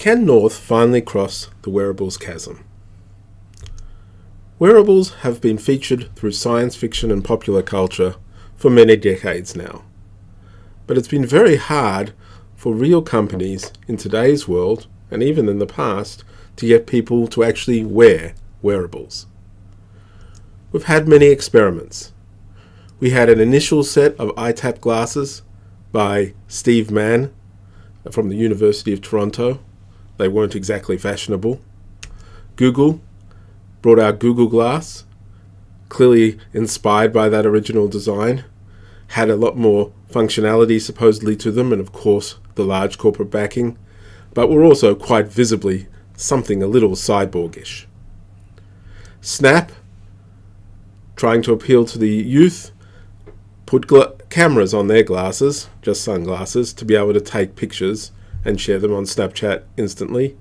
Can North finally cross the wearables chasm? Wearables have been featured through science fiction and popular culture for many decades now. But it's been very hard for real companies in today's world, and even in the past, to get people to actually wear wearables. We've had many experiments. We had an initial set of ITAP glasses by Steve Mann from the University of Toronto. They weren't exactly fashionable. Google brought out Google Glass, clearly inspired by that original design, had a lot more functionality supposedly to them, and of course the large corporate backing, but were also quite visibly something a little cyborgish. Snap, trying to appeal to the youth, put cameras on their glasses, just sunglasses, to be able to take pictures and share them on Snapchat instantly.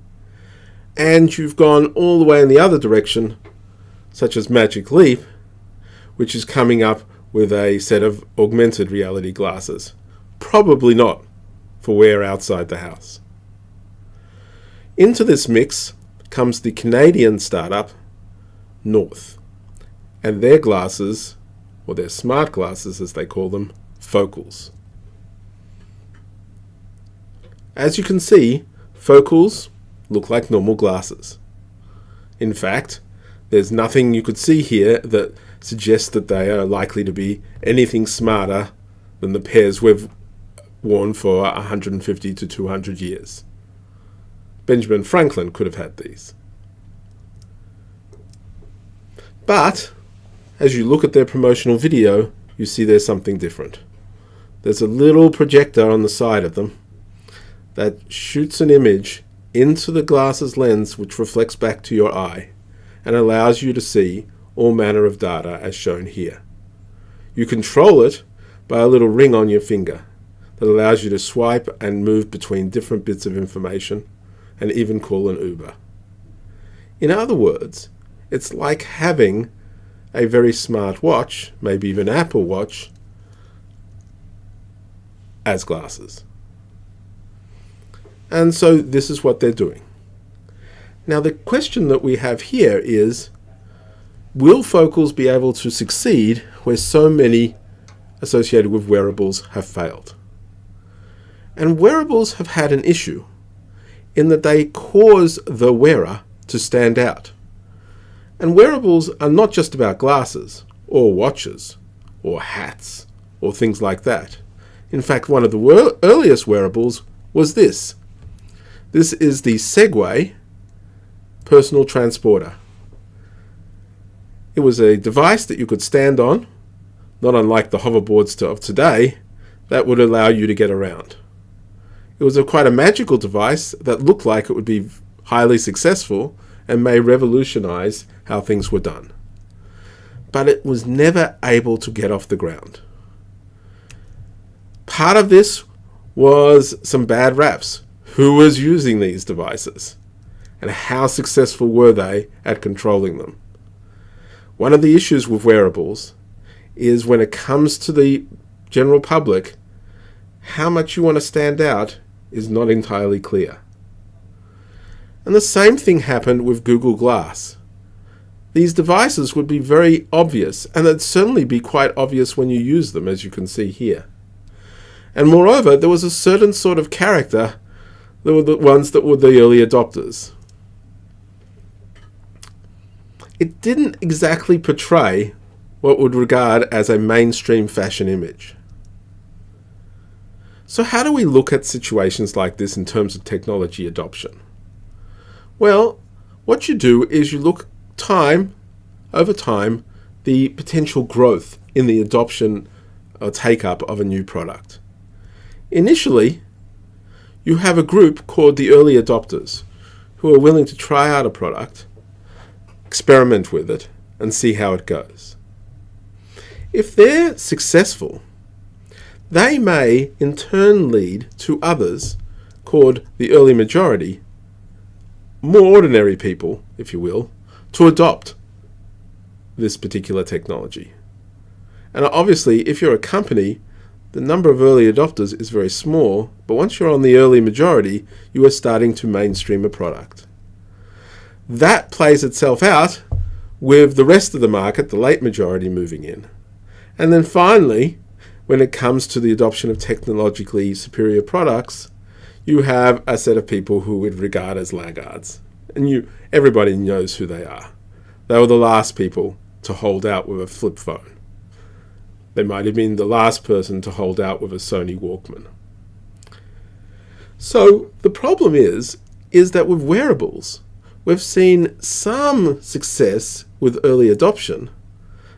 And you've gone all the way in the other direction, such as Magic Leap, which is coming up with a set of augmented reality glasses. Probably not for wear outside the house. Into this mix comes the Canadian startup, North, and their glasses, or their smart glasses as they call them, Focals. As you can see, Focals look like normal glasses. In fact, there's nothing you could see here that suggests that they are likely to be anything smarter than the pairs we've worn for 150 to 200 years. Benjamin Franklin could have had these. But as you look at their promotional video, you see there's something different. There's a little projector on the side of them that shoots an image into the glasses lens, which reflects back to your eye and allows you to see all manner of data as shown here. You control it by a little ring on your finger that allows you to swipe and move between different bits of information and even call an Uber. In other words, it's like having a very smart watch, maybe even Apple Watch, as glasses. And so this is what they're doing. Now the question that we have here is, will Focals be able to succeed where so many associated with wearables have failed? And wearables have had an issue in that they cause the wearer to stand out. And wearables are not just about glasses or watches or hats or things like that. In fact, one of the earliest wearables was this. This is the Segway personal transporter. It was a device that you could stand on, not unlike the hoverboards of today, that would allow you to get around. It was quite a magical device that looked like it would be highly successful and may revolutionize how things were done. But it was never able to get off the ground. Part of this was some bad raps. Who was using these devices? And how successful were they at controlling them? One of the issues with wearables is when it comes to the general public, how much you want to stand out is not entirely clear. And the same thing happened with Google Glass. These devices would be very obvious, and they'd certainly be quite obvious when you use them, as you can see here. And moreover, there was a certain sort of character. They were the ones that were the early adopters. It didn't exactly portray what would regard as a mainstream fashion image. So how do we look at situations like this in terms of technology adoption? Well, what you do is you look over time, the potential growth in the adoption or take-up of a new product. Initially, you have a group called the early adopters who are willing to try out a product, experiment with it, and see how it goes. If they're successful, they may in turn lead to others called the early majority, more ordinary people, if you will, to adopt this particular technology. And obviously, if you're a company the number of early adopters is very small, but once you're on the early majority, you are starting to mainstream a product. That plays itself out with the rest of the market, the late majority, moving in. And then finally, when it comes to the adoption of technologically superior products, you have a set of people who would regard as laggards. And everybody knows who they are. They were the last people to hold out with a flip phone. They might have been the last person to hold out with a Sony Walkman. So the problem is that with wearables, we've seen some success with early adoption,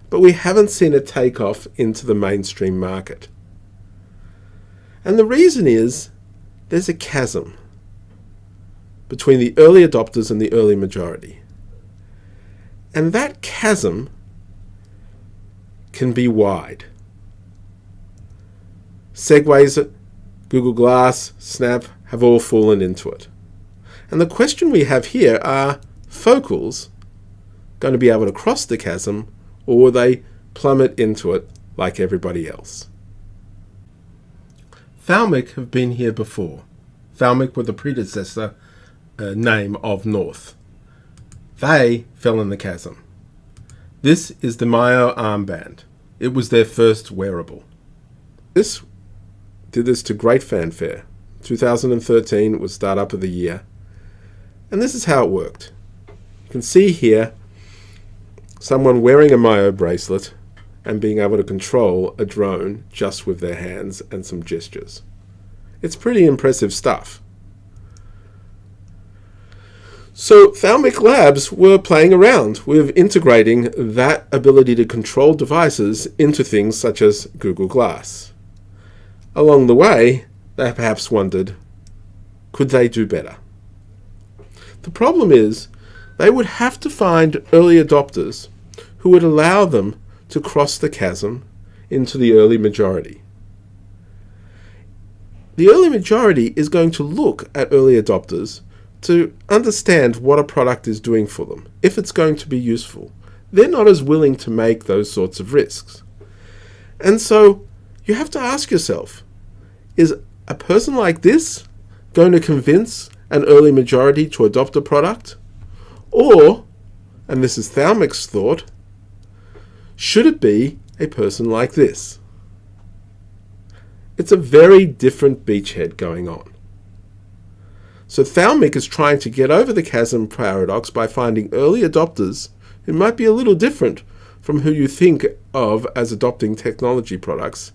but we haven't seen it take off into the mainstream market. And the reason is there's a chasm between the early adopters and the early majority. And that chasm can be wide. Segways, Google Glass, Snap have all fallen into it. And the question we have here are focals going to be able to cross the chasm, or will they plummet into it like everybody else? Thalmic have been here before. Thalmic were the predecessor name of North. They fell in the chasm. This is the Myo armband. It was their first wearable. This did this to great fanfare. 2013 was Startup of the Year. And this is how it worked. You can see here someone wearing a Myo bracelet and being able to control a drone just with their hands and some gestures. It's pretty impressive stuff. So Thalmic Labs were playing around with integrating that ability to control devices into things such as Google Glass. Along the way, they perhaps wondered, could they do better? The problem is, they would have to find early adopters who would allow them to cross the chasm into the early majority. The early majority is going to look at early adopters to understand what a product is doing for them, if it's going to be useful. They're not as willing to make those sorts of risks. And so you have to ask yourself, is a person like this going to convince an early majority to adopt a product? Or, and this is Thalmic's thought, should it be a person like this? It's a very different beachhead going on. So Thalmic is trying to get over the chasm paradox by finding early adopters who might be a little different from who you think of as adopting technology products.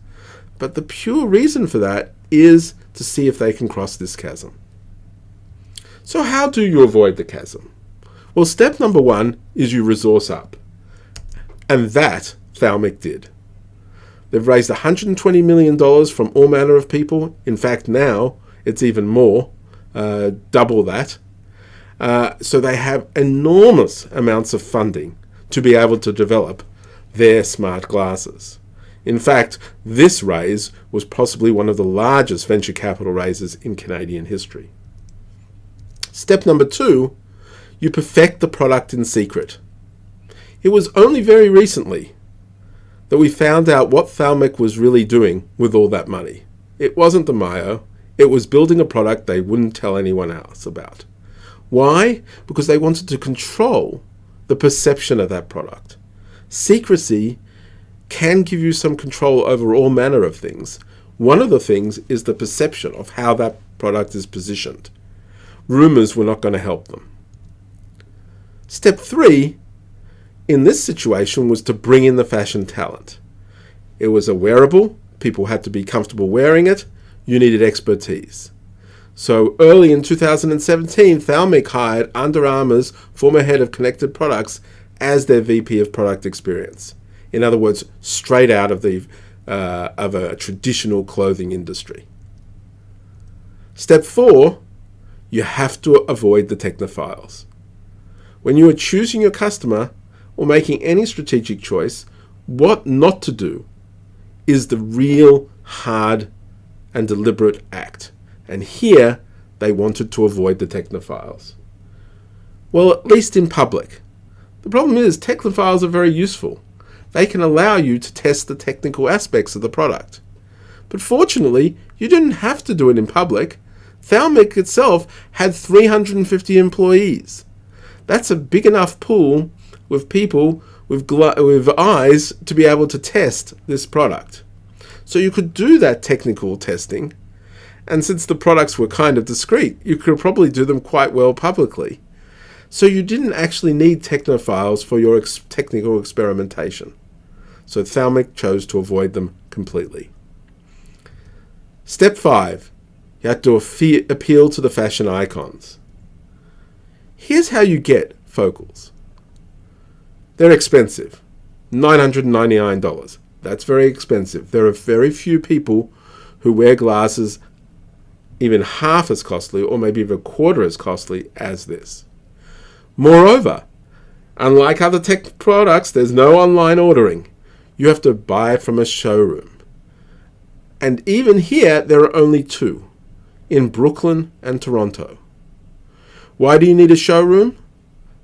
But the pure reason for that is to see if they can cross this chasm. So how do you avoid the chasm? Well, step number one is you resource up. And that Thalmic did. They've raised $120 million from all manner of people. In fact, now it's even more, double that. So they have enormous amounts of funding to be able to develop their smart glasses. In fact, this raise was possibly one of the largest venture capital raises in Canadian history. Step number two, you perfect the product in secret. It was only very recently that we found out what Thalmic was really doing with all that money. It wasn't the Myo, it was building a product they wouldn't tell anyone else about. Why? Because they wanted to control the perception of that product. Secrecy can give you some control over all manner of things. One of the things is the perception of how that product is positioned. Rumors were not going to help them. Step three, in this situation, was to bring in the fashion talent. It was a wearable. People had to be comfortable wearing it. You needed expertise. So early in 2017, Thalmic hired Under Armour's former head of connected products as their VP of product experience. In other words, straight out of a traditional clothing industry. Step four, you have to avoid the technophiles. When you are choosing your customer or making any strategic choice, what not to do is the real hard and deliberate act. And here, they wanted to avoid the technophiles. Well, at least in public. The problem is, technophiles are very useful. They can allow you to test the technical aspects of the product. But fortunately, you didn't have to do it in public. Thalmic itself had 350 employees. That's a big enough pool with people with eyes to be able to test this product. So you could do that technical testing, and since the products were kind of discreet, you could probably do them quite well publicly. So you didn't actually need technophiles for your technical experimentation. So Thalmic chose to avoid them completely. Step 5. You have to appeal to the fashion icons. Here's how you get focals. They're expensive. $999. That's very expensive. There are very few people who wear glasses even half as costly, or maybe even a quarter as costly as this. Moreover, unlike other tech products, there's no online ordering. You have to buy it from a showroom. And even here, there are only 2, in Brooklyn and Toronto. Why do you need a showroom?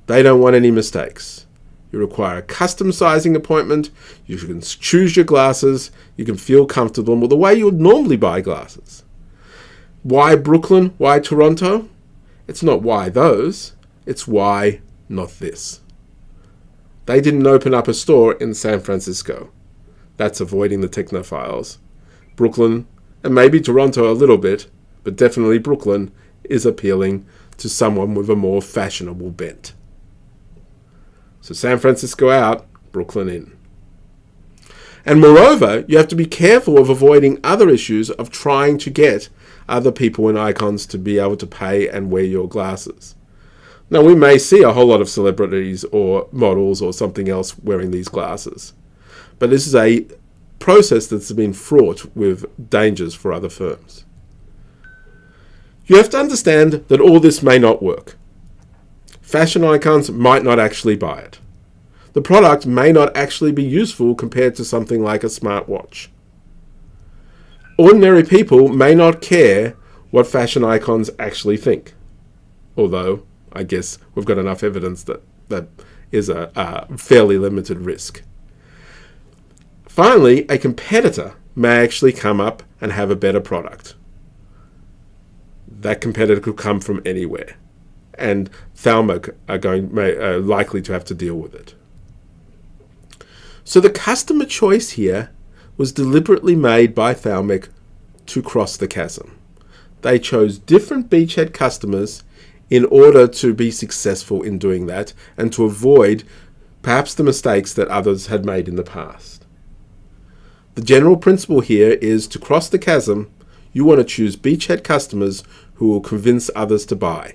They don't want any mistakes. You require a custom sizing appointment, you can choose your glasses, you can feel comfortable with the way you would normally buy glasses. Why Brooklyn? Why Toronto? It's not why those, it's why not this. They didn't open up a store in San Francisco. That's avoiding the technophiles. Brooklyn, and maybe Toronto a little bit, but definitely Brooklyn is appealing to someone with a more fashionable bent. So San Francisco out, Brooklyn in. And moreover, you have to be careful of avoiding other issues of trying to get other people and icons to be able to pay and wear your glasses. Now, we may see a whole lot of celebrities or models or something else wearing these glasses, but this is a process that's been fraught with dangers for other firms. You have to understand that all this may not work. Fashion icons might not actually buy it. The product may not actually be useful compared to something like a smartwatch. Ordinary people may not care what fashion icons actually think. Although, I guess we've got enough evidence that that is a fairly limited risk. Finally, a competitor may actually come up and have a better product. That competitor could come from anywhere, and Thalmic are likely to have to deal with it. So the customer choice here was deliberately made by Thalmic to cross the chasm. They chose different beachhead customers in order to be successful in doing that and to avoid perhaps the mistakes that others had made in the past. The general principle here is to cross the chasm, you want to choose beachhead customers who will convince others to buy.